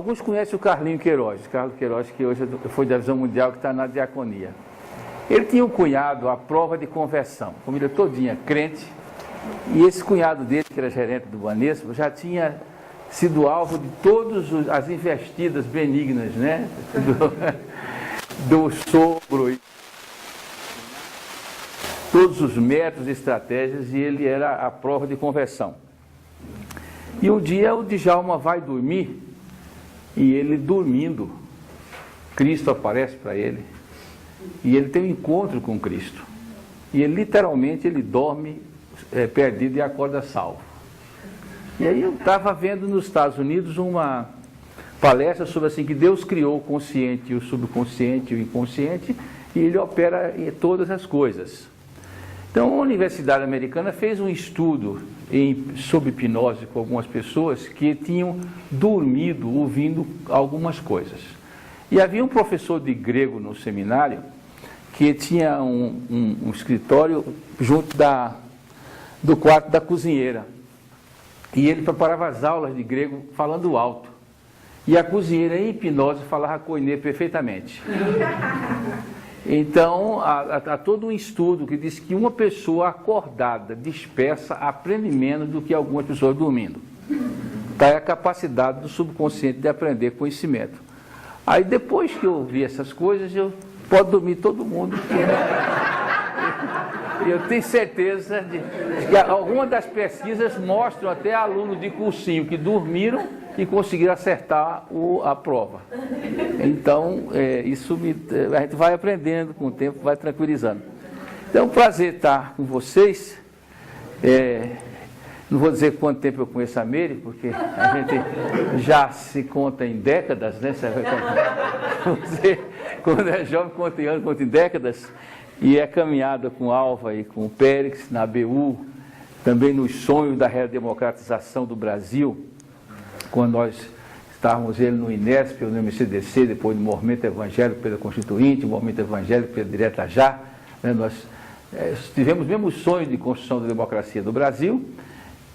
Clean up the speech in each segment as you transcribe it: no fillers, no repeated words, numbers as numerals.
Alguns conhecem o Carlinho Queiroz, Carlos Queiroz, que hoje foi da Visão Mundial, que está na diaconia. Ele tinha um cunhado à prova de conversão, família todinha crente, e esse cunhado dele, que era gerente do Banespa, já tinha sido alvo de todas as investidas benignas, né? Do sogro, todos os métodos e estratégias, e ele era a prova de conversão. E um dia o Djalma vai dormir, e ele dormindo, Cristo aparece para ele, e ele tem um encontro com Cristo. E ele literalmente ele dorme perdido e acorda salvo. E aí eu estava vendo nos Estados Unidos uma palestra sobre assim que Deus criou o consciente, o subconsciente e o inconsciente, e ele opera em todas as coisas. Então a Universidade Americana fez um estudo sob hipnose com algumas pessoas que tinham dormido ouvindo algumas coisas. E havia um professor de grego no seminário que tinha um escritório junto do quarto da cozinheira. E ele preparava as aulas de grego falando alto. E a cozinheira, em hipnose, falava koiné perfeitamente. Então, há todo um estudo que diz que uma pessoa acordada, dispersa, aprende menos do que algumas pessoas dormindo. Tá, é a capacidade do subconsciente de aprender conhecimento. Aí, depois que eu vi essas coisas, pode dormir todo mundo. E eu tenho certeza de que algumas das pesquisas mostram até alunos de cursinho que dormiram e conseguiram acertar a prova. Então, a gente vai aprendendo com o tempo, vai tranquilizando. Então, é um prazer estar com vocês. Não vou dizer quanto tempo eu conheço a Meire, porque a gente já se conta em décadas, né? Você, quando é jovem, conta em anos, conta em décadas. E é caminhada com Alva e com o Périx na ABU, também nos sonhos da redemocratização do Brasil, quando nós estávamos ele no INESP, no MCDC, depois do Movimento Evangélico pela Constituinte, o Movimento Evangélico pela Direta Já, né? Nós tivemos mesmo sonhos de construção da democracia do Brasil.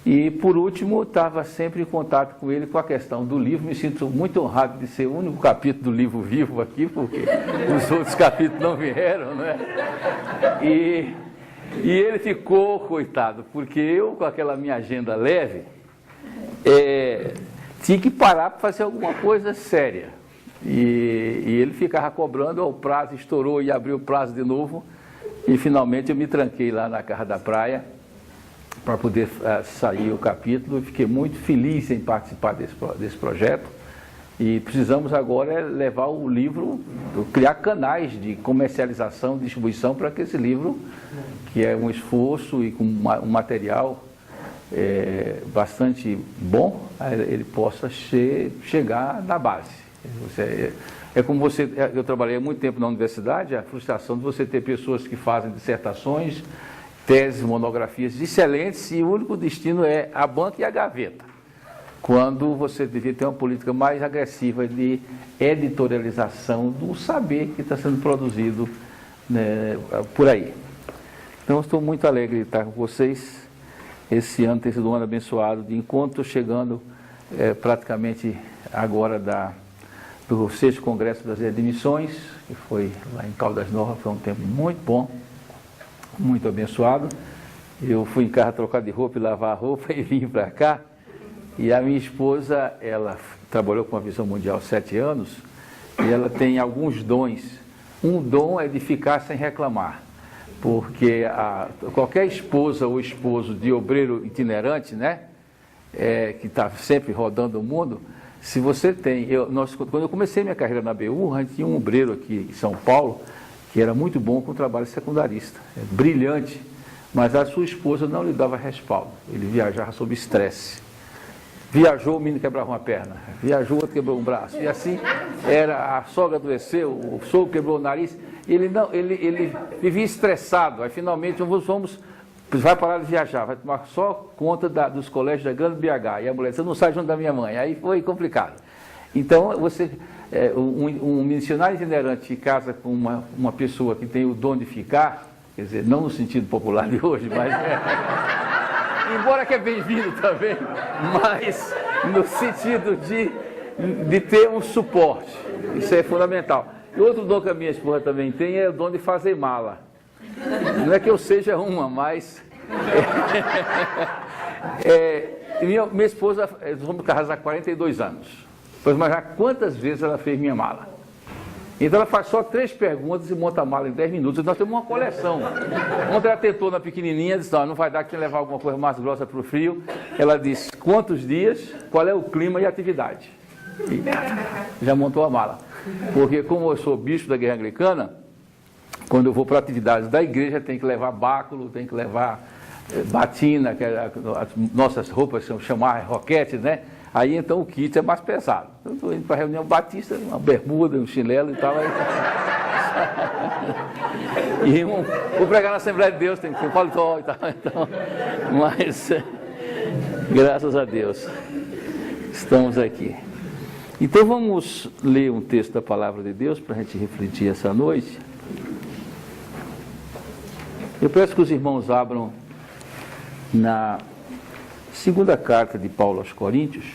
E, por último, estava sempre em contato com ele com a questão do livro. Me sinto muito honrado de ser o único capítulo do livro vivo aqui, porque os outros capítulos não vieram, né? E ele ficou, coitado, porque eu, com aquela minha agenda leve, tinha que parar para fazer alguma coisa séria. E ele ficava cobrando, o prazo estourou e abriu o prazo de novo. E, finalmente, eu me tranquei lá na Casa da Praia, para poder sair o capítulo. Fiquei muito feliz em participar desse projeto e precisamos agora levar o livro, criar canais de comercialização, distribuição para que esse livro, que é um esforço e com um material bastante bom, ele possa chegar na base. Como eu trabalhei há muito tempo na universidade, a frustração de você ter pessoas que fazem dissertações, teses, monografias excelentes, e o único destino é a banca e a gaveta, quando você devia ter uma política mais agressiva de editorialização do saber que está sendo produzido, né, por aí. Então, estou muito alegre de estar com vocês. Esse ano tem sido um ano abençoado, de encontro chegando praticamente agora do 6º Congresso Brasileiro de Missões, que foi lá em Caldas Novas. Foi um tempo muito bom, muito abençoado. Eu fui em casa trocar de roupa e lavar a roupa e vim para cá. E a minha esposa, ela trabalhou com a Visão Mundial há 7 anos e ela tem alguns dons. Um dom é de ficar sem reclamar, porque qualquer esposa ou esposo de obreiro itinerante, né, que está sempre rodando o mundo, se você tem... quando eu comecei minha carreira na BU, a gente tinha um obreiro aqui em São Paulo, que era muito bom com o trabalho secundarista, brilhante, mas a sua esposa não lhe dava respaldo. Ele viajava sob estresse. Viajou, o menino quebrava uma perna, viajou, outro quebrou um braço, e assim a sogra adoeceu, o sogro quebrou o nariz, ele vivia estressado. Aí finalmente vai parar de viajar, vai tomar só conta dos colégios da Grande BH, e a mulher disse: "Você não sai junto da minha mãe". Aí foi complicado. Então, um missionário itinerante que casa com uma pessoa que tem o dom de ficar, quer dizer, não no sentido popular de hoje, mas embora que é bem-vindo também, mas no sentido de ter um suporte. Isso é fundamental. E outro dom que a minha esposa também tem é o dom de fazer mala. Não é que eu seja uma, mas... minha esposa, nós vamos casar há 42 anos. Pois imaginar quantas vezes ela fez minha mala. Então ela faz só 3 perguntas e monta a mala em 10 minutos. Nós temos uma coleção. Ontem ela tentou na pequenininha, disse, não vai dar que levar alguma coisa mais grossa para o frio. Ela disse, quantos dias, qual é o clima e a atividade. E já montou a mala. Porque como eu sou bispo da Igreja Anglicana, quando eu vou para atividades da igreja, tem que levar báculo, tem que levar batina, que as nossas roupas são chamar roquetes, né? Aí então o kit é mais pesado. Eu estou indo para a reunião batista, uma bermuda, um chinelo e tal. Aí... e vou pregar na Assembleia de Deus, tem que ter paletó e tal. Então, mas, graças a Deus, estamos aqui. Então vamos ler um texto da Palavra de Deus para a gente refletir essa noite. Eu peço que os irmãos abram na segunda carta de Paulo aos Coríntios.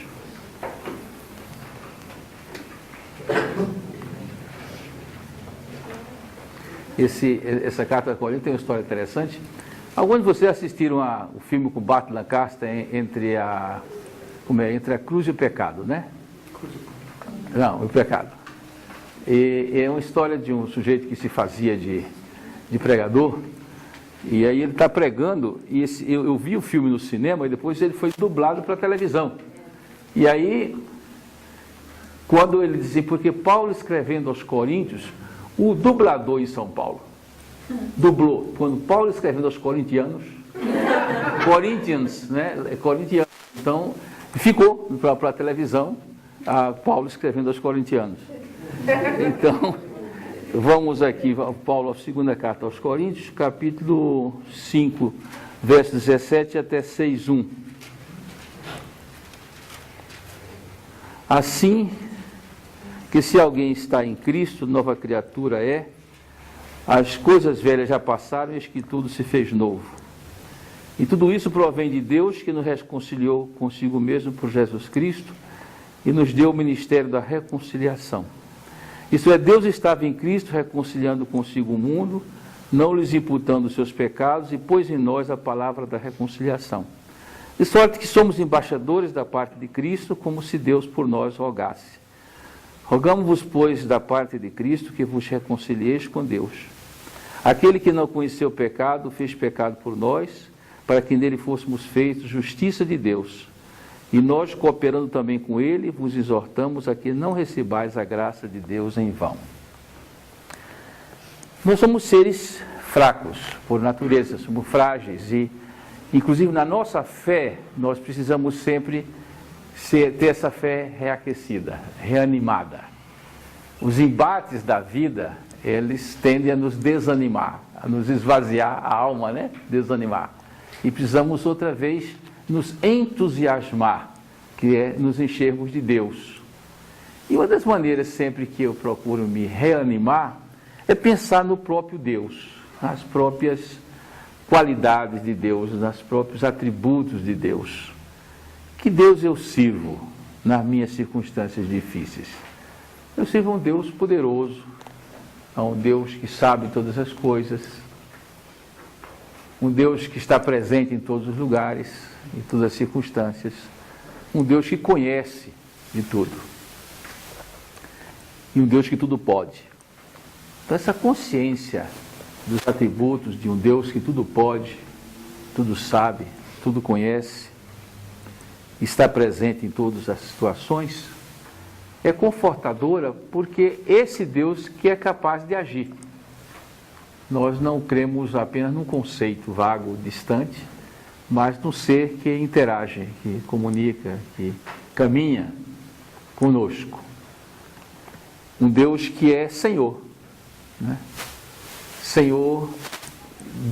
Essa carta aos Coríntios tem uma história interessante. Alguns de vocês assistiram o filme com Burt Lancaster entre a cruz e o pecado, né? Não, o pecado. E é uma história de um sujeito que se fazia de pregador. E aí ele está pregando, e eu vi o filme no cinema, e depois ele foi dublado para a televisão. E aí, quando ele dizia, porque Paulo escrevendo aos Coríntios, o dublador em São Paulo dublou. Quando Paulo escrevendo aos Corintianos, Corinthians, né? Corintianos. Então, ficou para a televisão, Paulo escrevendo aos Corintianos. Então... Vamos aqui, Paulo, a segunda carta aos Coríntios, capítulo 5, verso 17 até 6:1. Assim que se alguém está em Cristo, nova criatura é, as coisas velhas já passaram e eis que tudo se fez novo. E tudo isso provém de Deus, que nos reconciliou consigo mesmo por Jesus Cristo e nos deu o ministério da reconciliação. Isso é, Deus estava em Cristo reconciliando consigo o mundo, não lhes imputando os seus pecados, e pôs em nós a palavra da reconciliação. De sorte que somos embaixadores da parte de Cristo, como se Deus por nós rogasse. Rogamos-vos, pois, da parte de Cristo, que vos reconcilieis com Deus. Aquele que não conheceu o pecado, fez pecado por nós, para que nele fôssemos feitos justiça de Deus. E nós, cooperando também com ele, vos exortamos a que não recebais a graça de Deus em vão. Nós somos seres fracos, por natureza, somos frágeis e, inclusive, na nossa fé, nós precisamos sempre ter essa fé reaquecida, reanimada. Os embates da vida, eles tendem a nos desanimar, a nos esvaziar a alma, né? Desanimar. E precisamos outra vez nos entusiasmar, que é nos enchermos de Deus. E uma das maneiras sempre que eu procuro me reanimar é pensar no próprio Deus, nas próprias qualidades de Deus, nos próprios atributos de Deus. Que Deus eu sirvo nas minhas circunstâncias difíceis? Eu sirvo um Deus poderoso, um Deus que sabe todas as coisas, um Deus que está presente em todos os lugares, em todas as circunstâncias, um Deus que conhece de tudo, e um Deus que tudo pode. Então essa consciência dos atributos de um Deus que tudo pode, tudo sabe, tudo conhece, está presente em todas as situações, é confortadora, porque esse Deus que é capaz de agir. Nós não cremos apenas num conceito vago, distante, mas num ser que interage, que comunica, que caminha conosco. Um Deus que é Senhor, né? Senhor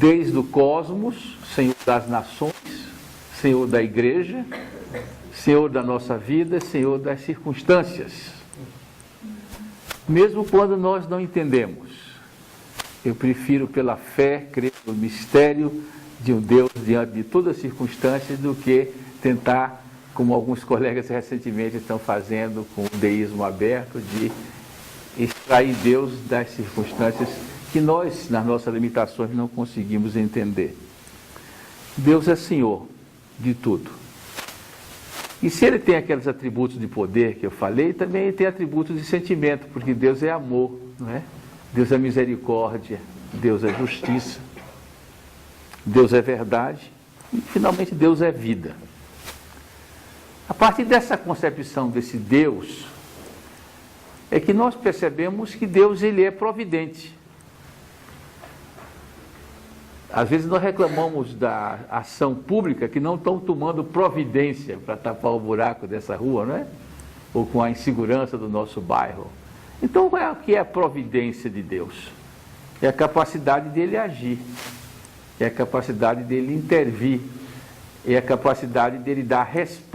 desde o cosmos, Senhor das nações, Senhor da igreja, Senhor da nossa vida, Senhor das circunstâncias. Mesmo quando nós não entendemos, eu prefiro pela fé crer no mistério de um Deus diante de todas as circunstâncias do que tentar como alguns colegas recentemente estão fazendo com o deísmo aberto, de extrair Deus das circunstâncias que nós, nas nossas limitações, não conseguimos entender. Deus é Senhor de tudo. E se Ele tem aqueles atributos de poder que eu falei, também Ele tem atributos de sentimento, porque Deus é amor, não é? Deus é misericórdia, Deus é justiça, Deus é verdade e, finalmente, Deus é vida. A partir dessa concepção desse Deus, é que nós percebemos que Deus, Ele é providente. Às vezes nós reclamamos da ação pública que não estão tomando providência para tapar o buraco dessa rua, não é? Ou com a insegurança do nosso bairro. Então, o que é a providência de Deus? É a capacidade dele agir, é a capacidade dele intervir, é a capacidade dele dar resposta